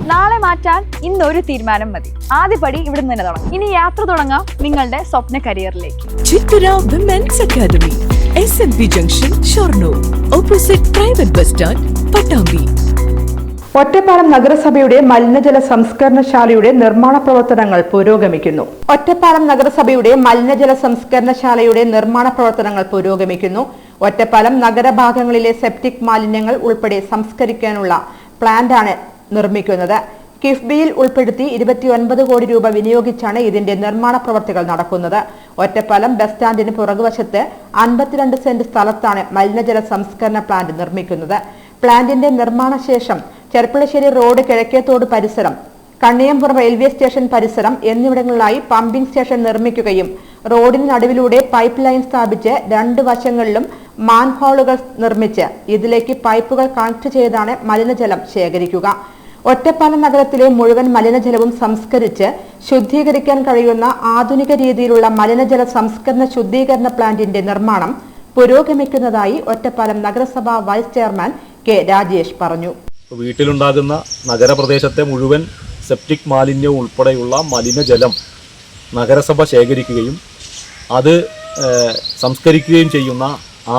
നാളെ മാറ്റാൻ ഇന്നൊരു തീരുമാനം മതി. ആദ്യപടി ഇവിടെ നിന്ന് തന്നെ തുടങ്ങാം. ഇനി യാത്ര തുടങ്ങാം നിങ്ങളുടെ സ്വപ്ന കരിയറിലേക്ക്. Chithara women's academy, SMB junction, Shoranur, opposite private bus stand, Pattambi. Ottapalam നഗരസഭയുടെ മലിനജല സംസ്കരണശാലയുടെ നിർമ്മാണ പ്രവർത്തനങ്ങൾ പുരോഗമിക്കുന്നു. ഒറ്റപ്പാലം നഗരസഭയുടെ മലിനജല സംസ്കരണശാലയുടെ നിർമ്മാണ പ്രവർത്തനങ്ങൾ പുരോഗമിക്കുന്നു. ഒറ്റപ്പാലം നഗരഭാഗങ്ങളിലെ സെപ്റ്റിക് മാലിന്യങ്ങൾ ഉൾപ്പെടെ സംസ്കരിക്കാനുള്ള പ്ലാന്റാണ് നിർമ്മിക്കുന്നത്. കിഫ്ബിയിൽ ഉൾപ്പെടുത്തി 29 കോടി രൂപ വിനിയോഗിച്ചാണ് ഇതിന്റെ നിർമ്മാണ പ്രവർത്തികൾ നടക്കുന്നത്. ഒറ്റപ്പാലം ബസ് സ്റ്റാൻഡിന് പുറകുവശത്ത് 52 സെന്റ് സ്ഥലത്താണ് മലിനജല സംസ്കരണ പ്ലാന്റ് നിർമ്മിക്കുന്നത്. പ്ലാന്റിന്റെ നിർമ്മാണ ശേഷം ചെർപ്പളശ്ശേരി റോഡ്, കിഴക്കേത്തോട് പരിസരം, കണ്ണിയമ്പുറം റെയിൽവേ സ്റ്റേഷൻ പരിസരം എന്നിവിടങ്ങളിലായി പമ്പിംഗ് സ്റ്റേഷൻ നിർമ്മിക്കുകയും റോഡിന് നടുവിലൂടെ പൈപ്പ് ലൈൻ സ്ഥാപിച്ച് 2 വശങ്ങളിലും മാൻഹോളുകൾ നിർമ്മിച്ച് ഇതിലേക്ക് പൈപ്പുകൾ കണക്ട് ചെയ്താണ് മലിനജലം ശേഖരിക്കുക. ഒറ്റപ്പാലം നഗരത്തിലെ മുഴുവൻ മലിനജലവും സംസ്കരിച്ച് ശുദ്ധീകരിക്കാൻ കഴിയുന്ന ആധുനിക രീതിയിലുള്ള മലിനജല സംസ്കരണ ശുദ്ധീകരണ പ്ലാന്റിന്റെ നിർമ്മാണം പുരോഗമിക്കുന്നതായി ഒറ്റപ്പാലം നഗരസഭാ വൈസ് ചെയർമാൻ കെ രാജേഷ് പറഞ്ഞു. വീട്ടിലുണ്ടാകുന്ന നഗരപ്രദേശത്തെ മുഴുവൻ സെപ്റ്റിക് മാലിന്യവും ഉൾപ്പെടെയുള്ള മലിനജലം നഗരസഭ ശേഖരിക്കുകയും അത് സംസ്കരിക്കുകയും ചെയ്യുന്ന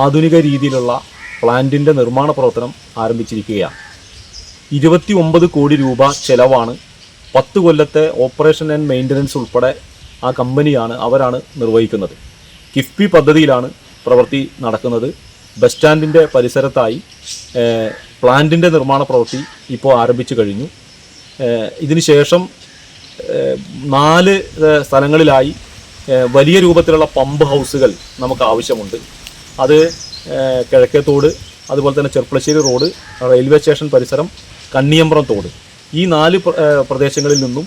ആധുനിക രീതിയിലുള്ള പ്ലാന്റിൻ്റെ നിർമ്മാണ പ്രവർത്തനം ആരംഭിച്ചിരിക്കുകയാണ്. 29 കോടി രൂപ ചെലവാണ്. 10 കൊല്ലത്തെ ഓപ്പറേഷൻ ആൻഡ് മെയിൻ്റനൻസ് ഉൾപ്പെടെ ആ കമ്പനിയാണ് അവരാണ് നിർവഹിക്കുന്നത്. കിഫ്ബി പദ്ധതിയിലാണ് പ്രവൃത്തി നടക്കുന്നത്. ബസ് സ്റ്റാൻഡിൻ്റെ പരിസരത്തായി പ്ലാന്റിൻ്റെ നിർമ്മാണ പ്രവൃത്തി ഇപ്പോൾ ആരംഭിച്ചു കഴിഞ്ഞു. ഇതിന് ശേഷം 4 സ്ഥലങ്ങളിലായി വലിയ രൂപത്തിലുള്ള പമ്പ് ഹൗസുകൾ നമുക്ക് ആവശ്യമുണ്ട്. അത് കിഴക്കേത്തോട്, അതുപോലെ തന്നെ ചെർപ്പളശ്ശേരി റോഡ്, റെയിൽവേ സ്റ്റേഷൻ പരിസരം, കണ്ണിയമ്പുറം തോട്, ഈ 4 പ്രദേശങ്ങളിൽ നിന്നും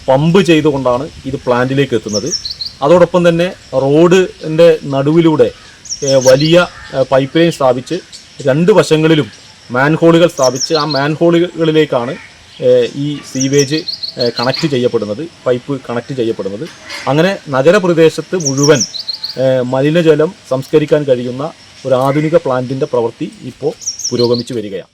പമ്പ് ചെയ്തുകൊണ്ടാണ് ഇത് പ്ലാന്റിലേക്ക് എത്തുന്നത്. അതോടൊപ്പം തന്നെ റോഡിൻ്റെ നടുവിലൂടെ വലിയ പൈപ്പ് ലൈൻ സ്ഥാപിച്ച് 2 വശങ്ങളിലും മാൻഹോളുകൾ സ്ഥാപിച്ച് ആ മാൻഹോളുകളിലേക്കാണ് ഈ സീവേജ് കണക്ട് ചെയ്യപ്പെടുന്നത്, പൈപ്പ് കണക്ട് ചെയ്യപ്പെടുന്നത്. അങ്ങനെ നഗരപ്രദേശത്ത് മുഴുവൻ മലിനജലം സംസ്കരിക്കാൻ കഴിയുന്ന ഒരു ആധുനിക പ്ലാന്റിൻ്റെ പ്രവൃത്തി ഇപ്പോൾ പുരോഗമിച്ചു വരികയാണ്.